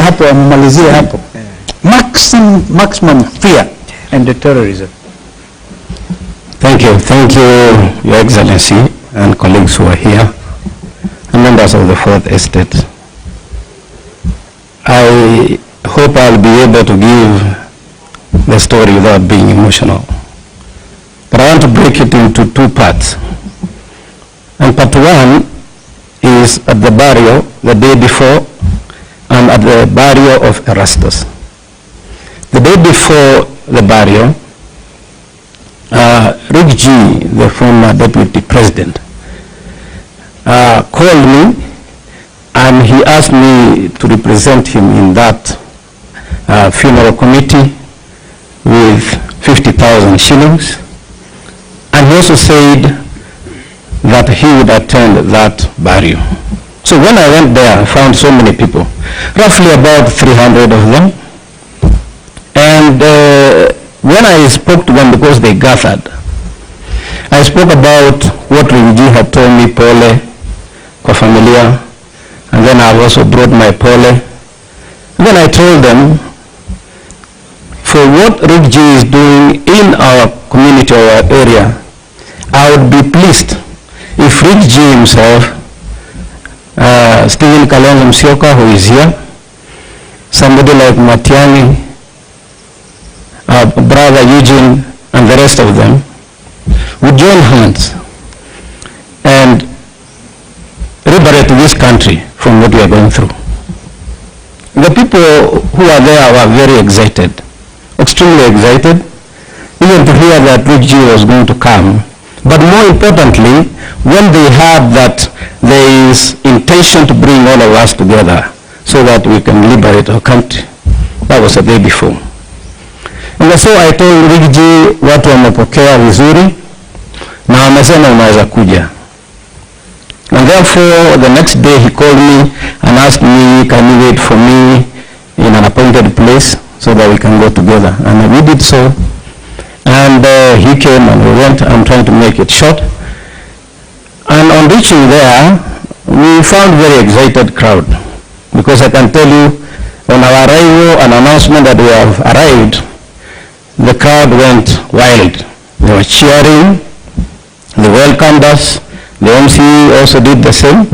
hapo, wamalizie hapo. Maximum fear and the terrorism. Thank you, Your Excellency and colleagues who are here, and members of the Fourth Estate. I hope I'll be able to give the story without being emotional. But I want to break it into two parts. And part one is at the burial the day before and at the burial of Erastus. The day before the burial, Rick G, the former deputy president, called me and he asked me to represent him in that funeral committee with 50,000 shillings. And he also said that he would attend that burial. So when I went there, I found so many people, roughly about 300 of them. And when I spoke to them, because they gathered, I spoke about what Rinji had told me, pole, kwa familia, and then I also brought my pole. And then I told them, for what Rick G is doing in our community or our area, I would be pleased if Rick G himself, Stephen Kalonzo Musyoka, who is here, somebody like Matiang'i, brother Eugene, and the rest of them, would join hands and liberate this country from what we are going through. The people who are there were very excited, extremely excited, even to hear that Rick G was going to come. But more importantly, when they heard that there is intention to bring all of us together so that we can liberate our country. That was the day before. And so I told Rick G, watu wamepokea vizuri na wamesema unaweza kuja. And therefore the next day he called me and asked me, can you wait for me in an appointed place so that we can go together? And we did so. And he came and we went. I'm trying to make it short. And on reaching there, we found a very excited crowd. Because I can tell you, on our arrival, an announcement that we have arrived, the crowd went wild. They were cheering, they welcomed us. The MC also did the same.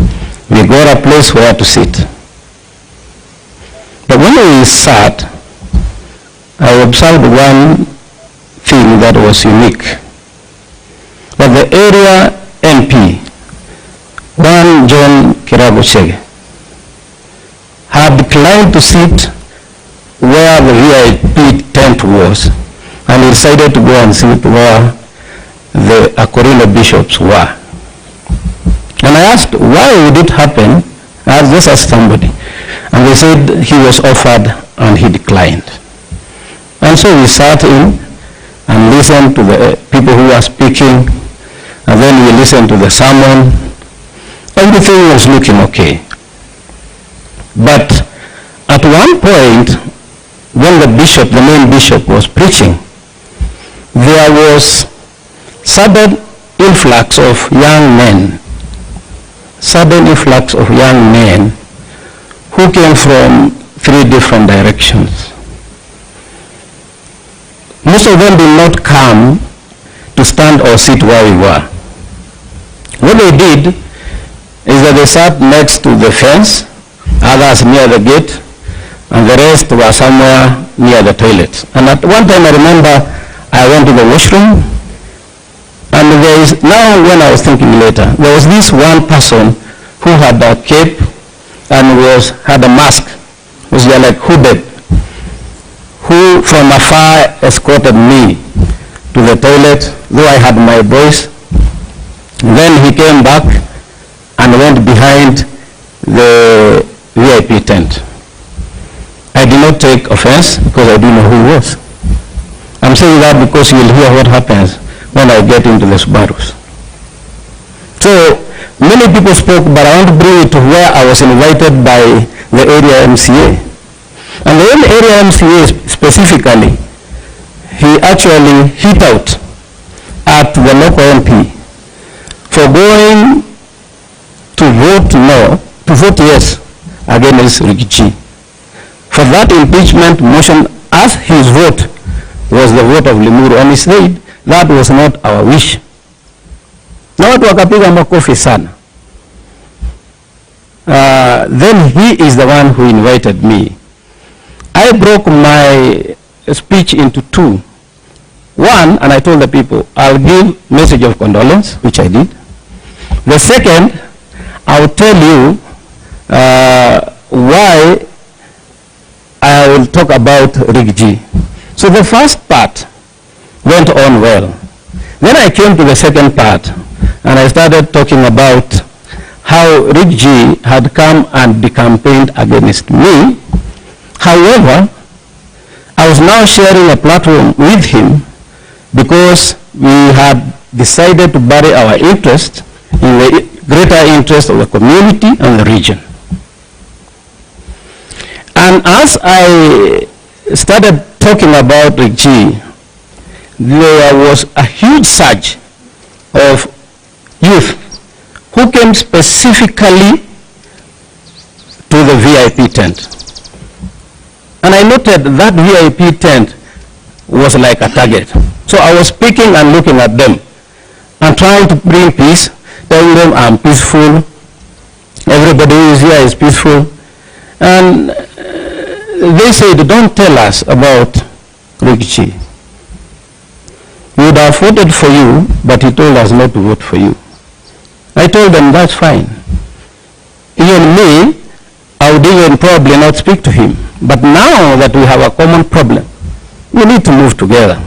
We got a place where to sit. But when we sat, I observed one thing that was unique. That the area MP, one John Kiraguchege, had declined to sit where the VIP tent was, and he decided to go and sit where the Akorino bishops were. And I asked, why would it happen? I just asked somebody. And they said he was offered and he declined. And so we sat in and listened to the people who were speaking, and then we listened to the sermon. Everything was looking okay. But at one point, when the bishop, the main bishop, was preaching, there was sudden influx of young men, who came from 3 different directions. Most of them did not come to stand or sit where we were. What they did is that they sat next to the fence, others near the gate, and the rest were somewhere near the toilet. And at one time I remember I went to the washroom, and there is, now when I was thinking later, there was this one person who had a cape and had a mask, was like hooded, who from afar escorted me to the toilet, though I had my voice. Then he came back and went behind the VIP tent. I did not take offense because I didn't know who he was. I'm saying that because you will hear what happens when I get into the Subarus. So many people spoke, but I want to bring it to where I was invited by the area MCA. And the area MCA specifically, he actually hit out at the local MP for going to vote no, to vote yes against Rick G. that impeachment motion, as his vote was the vote of Limuru, and he said that was not our wish. Na watu wakapiga makofi sana. Then he is the one who invited me. I broke my speech into two. One, and I told the people, I'll give message of condolence, which I did. The second, I'll tell you why I will talk about Rig. So the first part went on well. Then I came to the second part, and I started talking about how Rig had come and campaigned against me. However, I was now sharing a platform with him because we had decided to bury our interest in the greater interest of the community and the region. And as I started talking about Rig, there was a huge surge of youth who came specifically to the VIP tent. And I noted that VIP tent was like a target. So I was speaking and looking at them and trying to bring peace, telling them I'm peaceful, everybody who is here is peaceful. And they said, don't tell us about Rig. We would have voted for you, but he told us not to vote for you. I told them, that's fine. Even me, I would even probably not speak to him. But now that we have a common problem, we need to move together.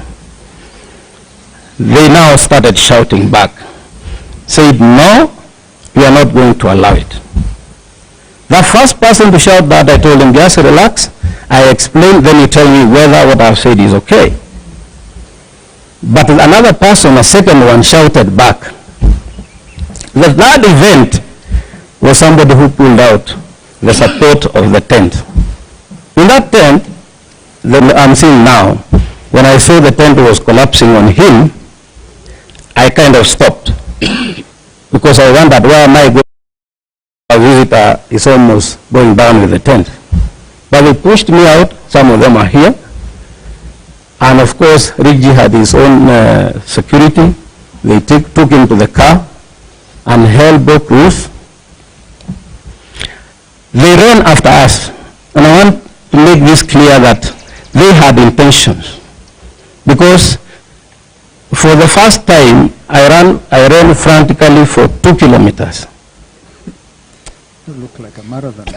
They now started shouting back, said, no, we are not going to allow it. The first person to shout that, I told him, just relax. I explained, then you tell me whether what I've said is okay. But another person, a second one, shouted back. The third event was somebody who pulled out the support of the tent. In that tent, that I'm seeing now, when I saw the tent was collapsing on him, I kind of stopped because I wondered, where am I going? A visitor is almost going down with the tent. But they pushed me out. Some of them are here. And of course, Rig had his own security. They took him to the car and held both loose. They ran after us. And I want to make this clear that they had intentions. Because for the first time, I ran frantically for 2 kilometers. You look like a marathon.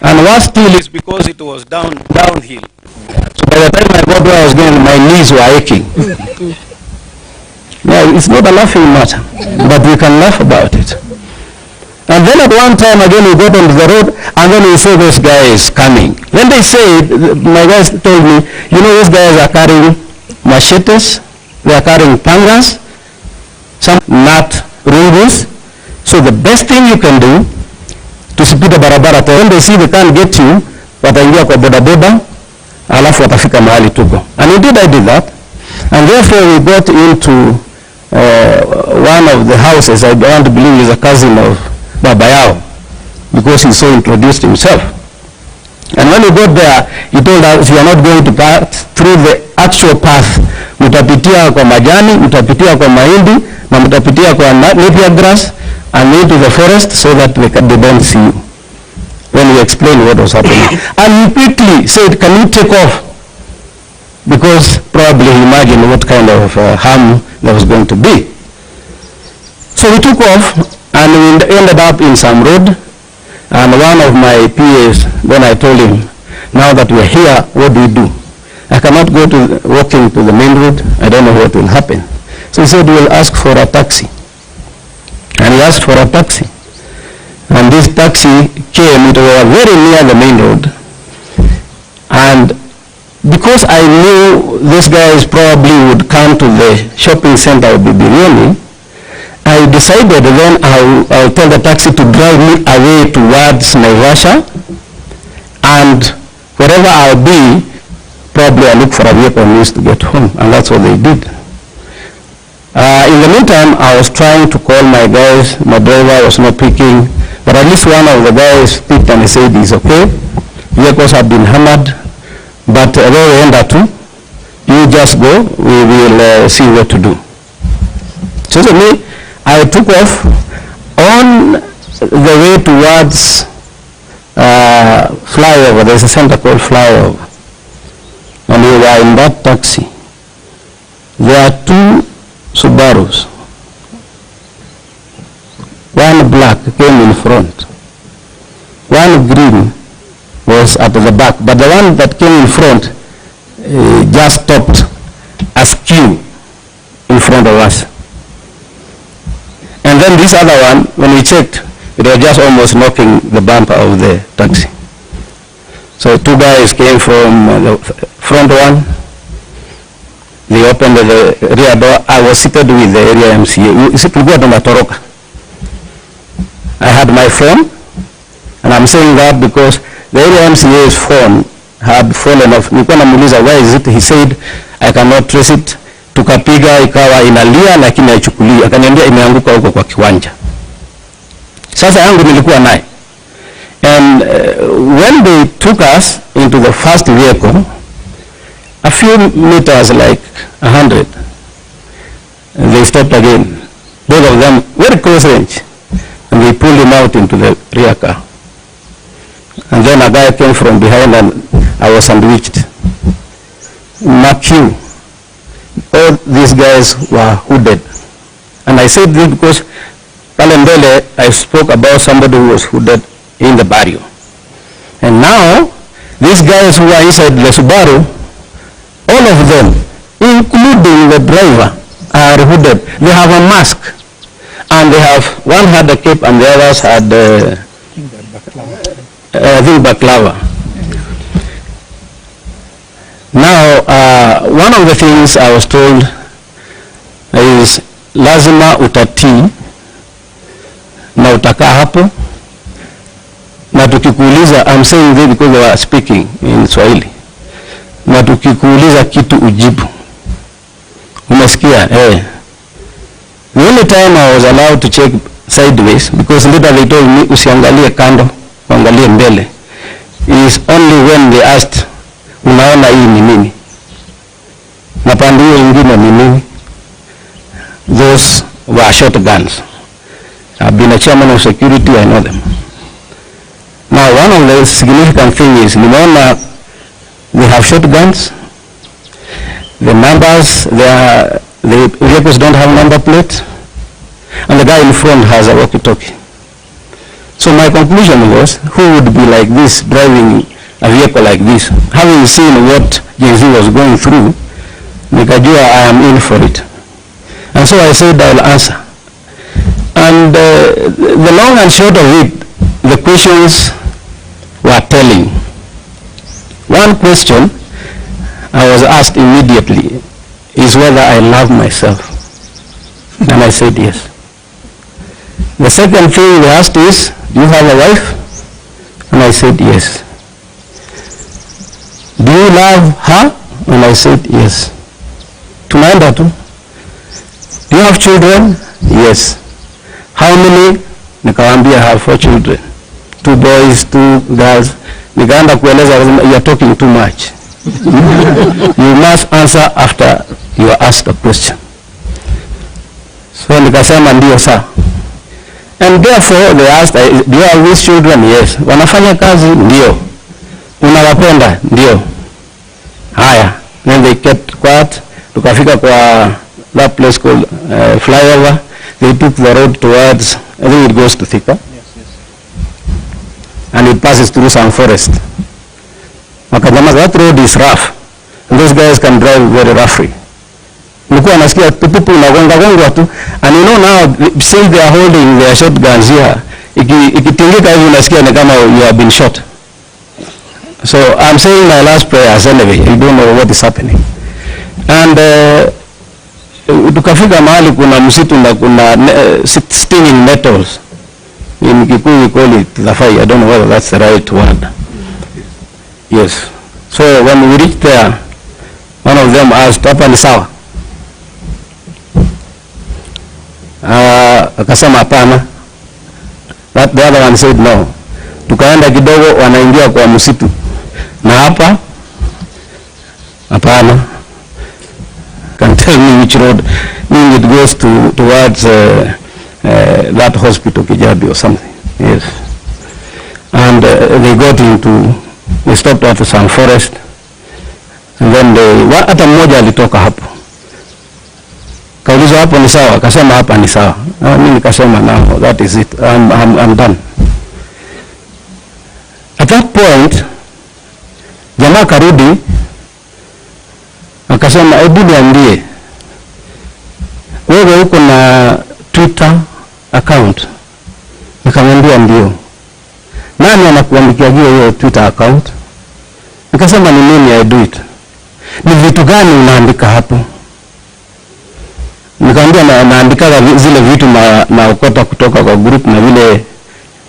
And worse still is because it was downhill. So by the time I got where I was going, my knees were aching. Yeah, it's not a laughing matter, but we can laugh about it. And then at one time again we got onto the road, and then we saw those guys coming. Then they said, my guys told me, you know, these guys are carrying machetes, they are carrying pangas, some nut rungus. So the best thing you can do to sipita barabara, when they see they can't get you, wataingia kwa boda boda, alafu watafika mahali tuko. And indeed I did that. And therefore we got into one of the houses. I want to believe he's a cousin of Baba Yao, because he so introduced himself. And when we got there, he told us, you are not going to pass through the actual path. Mutapitia kwa majani, mutapitia kwa mahindi, na mutapitia kwa napier grass, and into the forest so that they don't see you. When we explained what was happening. And he quickly said, can you take off? Because probably he imagined what kind of harm there was going to be. So we took off, and we ended up in some road. And one of my PAs, then I told him, now that we're here, what do we do? I cannot go walking to the main road. I don't know what will happen. So he said, we'll ask for a taxi. And he asked for a taxi. And this taxi came, it was very near the main road. And because I knew these guys probably would come to the shopping center of Bibioni, I decided then I'll tell the taxi to drive me away towards Naivasha, and wherever I'll be, probably I'll look for a vehicle means to get home, and that's what they did. In the meantime, I was trying to call my guys. My driver was not picking, but at least one of the guys picked and said, it's okay, vehicles have been hammered, but where we end up to, you just go, we will see what to do. So to me, I took off on the way towards flyover. There's a center called flyover. And we were in that taxi. There are two Subarus. One black came in front. One green was at the back. But the one that came in front just stopped askew in front of us. And then this other one, when we checked, it was just almost knocking the bumper of the taxi. So two guys came from the front one. They opened the rear door. I was seated with the area MCA. I had my phone, and I'm saying that because the area MCA's phone had fallen off. Nilikuwa namuuliza, where is it? He said, I cannot trace it. Tukapiga ikawa inalia lakini haichukuliwi. Akaniambia imeanguka huko kwa kiwanja. Sasa yangu nilikuwa naye. And when they took us into the first vehicle, a few meters, like 100, they stopped again. Both of them very close range. And they pulled him out into the rear car. And then a guy came from behind and I was sandwiched. McHugh. All these guys were hooded. And I said this because Kalembele, I spoke about somebody who was hooded in the barrio. And now, these guys who are inside the Subaru, all of them, including the driver, are hooded. They have a mask. And they have, one had a cape and the others had, I think, baklava. Now, one of the things I was told is lazima utatii na utakaa hapo na tukikuuliza, I'm saying this because they were speaking in Swahili, na tukikuuliza kitu ujibu. Umesikia? The only time I was allowed to check sideways, because later they told me usiangalie kando, uangalie mbele, is only when they asked, unaona hii ni nini? Na pande hiyo ingine ni nini? Those were shotguns. I've been a chairman of security, I know them. Now, one of the significant things is, nimeona they have shotguns, the numbers, the vehicles don't have number plates, and the guy in front has a walkie-talkie. So my conclusion was, who would be like this, driving a vehicle like this? Having seen what Gen Z was going through, nikajua I am in for it. And so I said I will answer. And the long and short of it, the questions were telling. One question I was asked immediately is whether I love myself. And I said yes. The second thing they asked is, do you have a wife? And I said yes. Do you love her? And I said yes. Tunaenda tu. Do you have children? Yes. How many? Nikawambia I have 4 children. 2 boys, 2 girls. Nikaanza kueleza, you are talking too much. You must answer after you are asked a question. So nikasema ndio saa. And therefore they asked, do you have these children? Yes. Wanafanya kazi? Ndio. Unawapenda? Ndio. Haya. Then they kept quiet. Tukafika kwa that place called flyover. They took the road towards, I think it goes to Thika. And it passes through some forest. That road is rough. And those guys can drive very roughly. Nilikuwa nasikia people unagonga tu. And you know now, since they are holding their shotguns here, ikitingika hivi unasikia ni kama you have been shot. So I'm saying my last prayers anyway. You don't know what is happening. And tukafika mahali kuna msitu na kuna stinging nettles. In Kikuyu we call it lafai. I don't know whether that's the right word. Yes. So when we reached there, one of them asked, hapa ni sawa? Akasema hapana. That the other one said no. Tukaenda kidogo wanaingia kwa msitu. Na hapa hapana. Can tell me which road it goes towards that hospital Kijabi or something. Yes. And they stopped at some forest. And then hata mmoja alitoka hapo. Kaulizwa hapo ni sawa, akasema hapa ni sawa. Mimi nikasema no, that is it. I'm done. At that point, jamaa karudi akasema hebu niambie wewe uko na Twitter account? Nikamwambia ndio. Nani anakuandikia hiyo Twitter account? Nikasema ni mimi, I do it. Ni vitu gani unaandika hapo? Nikamwambia naandika zile vitu naokota kutoka kwa group na vile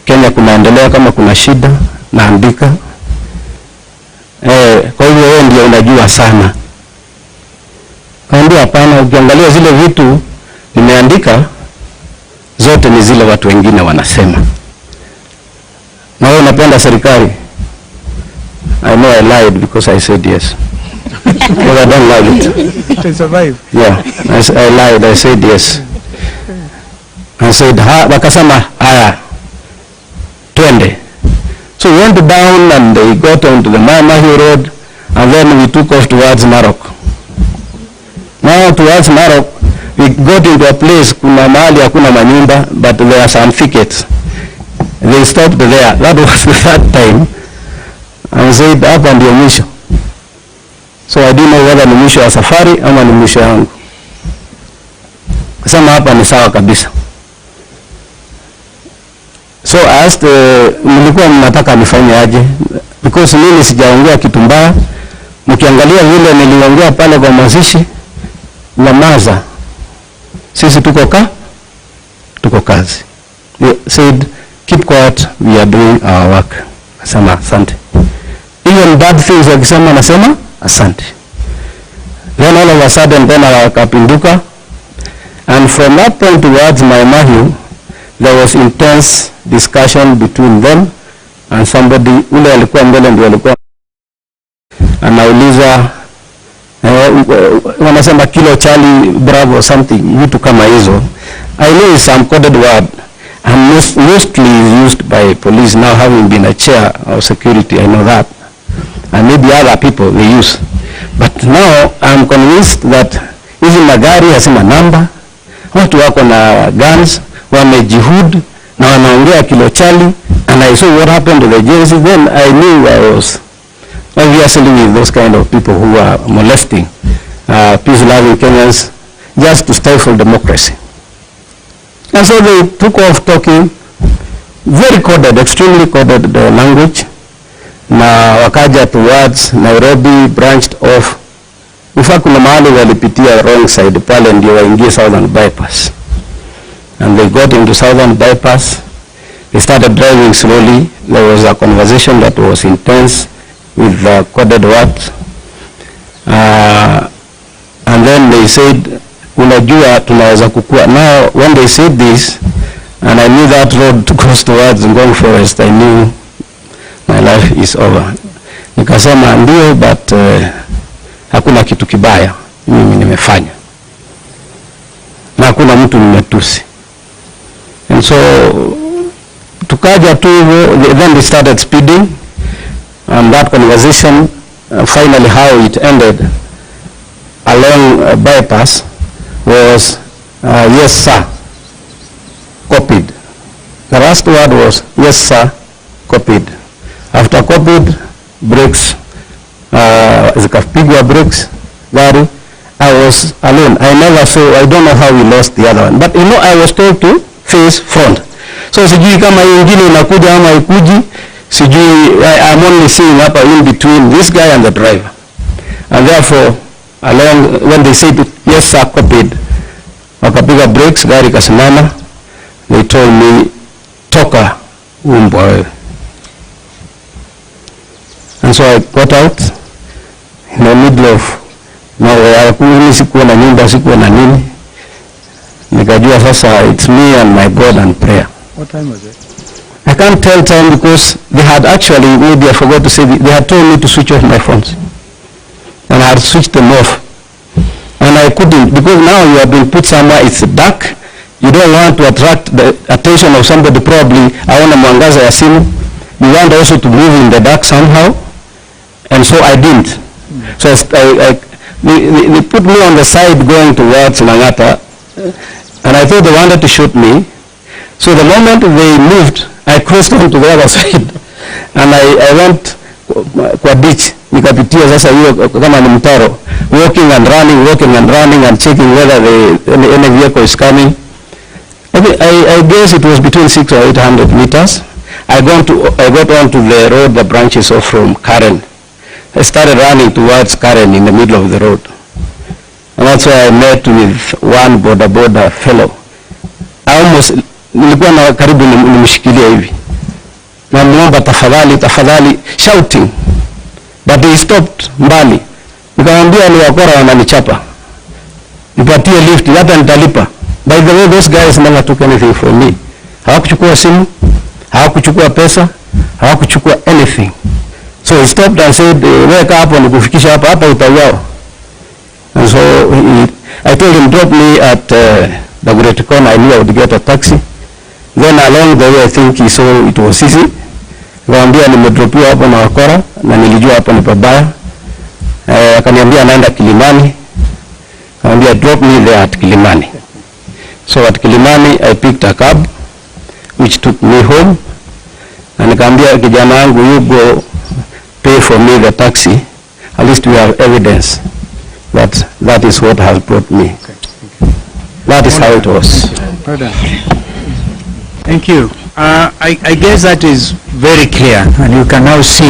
Kenya kunaendelea, kama kuna shida naandika. Kwa hiyo wewe ndio unajua sana. Kaambia hapana, ukiangalia zile vitu nimeandika zote ni zile watu wengine wanasema. Na wewe unapenda serikali? I know I lied because I said yes. Because I don't like it. To survive. Yeah, I lied. I said yes. I said, wakasema, haya, twende. So we went down and they got onto the Mahi road and then we took off towards Narok. Now towards Narok, we got into a place, kuna mahali hakuna manyumba, but there are some thickets. They stopped there. That was the third time. And said, hapa ndio mwisho. So I didn't know whether ni mwisho wa safari ama ni mwisho yangu. Kusema hapa ni sawa kabisa. So I asked, mlikuwa mnataka nifanye aje? Because mimi sijaongea kitu mbaya. Mkiangalia vile niliongea pale kwa mazishi, nyamaza. Sisi tuko kazi. They said, keep quiet, we are doing our work. Asema asante. Even bad things wakisema nasema asante. Then all of a sudden then akapinduka, and from that point towards Mahi, there was intense discussion between them and somebody ule alikuwa mbele ndio alikuwa anauliza wanasema kilo chali bravo something, vitu kama hizo. I know it's some coded word and mostly used by police. Now having been a chair of security, I know that, and maybe other people they use, but now I'm convinced that hizi magari hasima namba, watu wako na guns, wamejihud na wanaongea kilo chali, and I saw what happened to the JC. Then I knew I was obviously with those kind of people who are molesting peace-loving Kenyans just to stifle democracy. And so they took off talking, very coded, extremely coded language, na wakaja towards Nairobi, branched off. In fact, kuna mahali walipitia wrong side pale ndio waingie Southern Bypass. And they got into Southern Bypass. They started driving slowly. There was a conversation that was intense with coded words. And then they said, unajua tunaweza kukua. Now, when they said this, and I knew that road goes towards Ngong Forest, I knew my life is over. Nikasema ndio, but hakuna kitu kibaya mimi nimefanya. Na hakuna mtu nimetusi. And so, tukaja tu, then they started speeding. And that conversation, finally how it ended along bypass was, yes sir, copied. The last word was, yes sir, copied. After copied, brakes, zikapigwa brakes, gari, I was alone. I never saw, I don't know how we lost the other one. But you know, I was told to face front. So sijui kama ingine inakuja ama ikuji, sijui, I'm only seeing up in between this guy and the driver. And therefore, along, when they said, yes sir, copied, wakapiga brakes, gari kasimama, they told me, toka umbwa wewe. And so I got out in the middle of nowhere. Sikuwa na nyumba, sikuwa na nini. Nikajua sasa, it's me and my God and prayer. What time was it? can't tell time because they had actually, maybe I forgot to say, they had told me to switch off my phones. And I had switched them off. And I couldn't, because now you have been put somewhere, it's dark. You don't want to attract the attention of somebody, probably, aona mwangaza ya simu. You want also to move in the dark somehow. And so I didn't. So they put me on the side going towards Langata. And I thought they wanted to shoot me. So the moment they moved, I crossed on to the other side. And I went kwa ditch. Nikapitia sasa hiyo kama ni mtaro. Walking and running and checking whether any vehicle is coming. I guess it was between 600 or 800 meters. I got onto the road that branches off from Karen. I started running towards Karen in the middle of the road. And that's where I met with one boda fellow. I almost, nilikuwa na karibu nimshikilia hivi. Na muomba tafadhali, shouting. But they stopped mbali. Nikamwambia ni wakora wananichapa. Nipatie lift, hata nitalipa. By the way, those guys never took anything from me. Hawakuchukua simu, hawakuchukua pesa, hawakuchukua anything. So he stopped and said, weka hapo nikufikisha hapa utauawa. And so I told him, drop me at the Great Corner. I knew I would get a taxi. Then along the way, I think he saw it was easy. Nikamwambia nimedropiwa hapo na wakora na nilijua hapo ni pabaya. Akaniambia naenda Kilimani. Nikamwambia drop me there at Kilimani. So at Kilimani I picked a cab which took me home. Na nikamwambia kijana wangu, you go pay for me the taxi. At least we have evidence that is what has brought me. Okay. That is how it was. Thank you. I guess that is very clear, and you can now see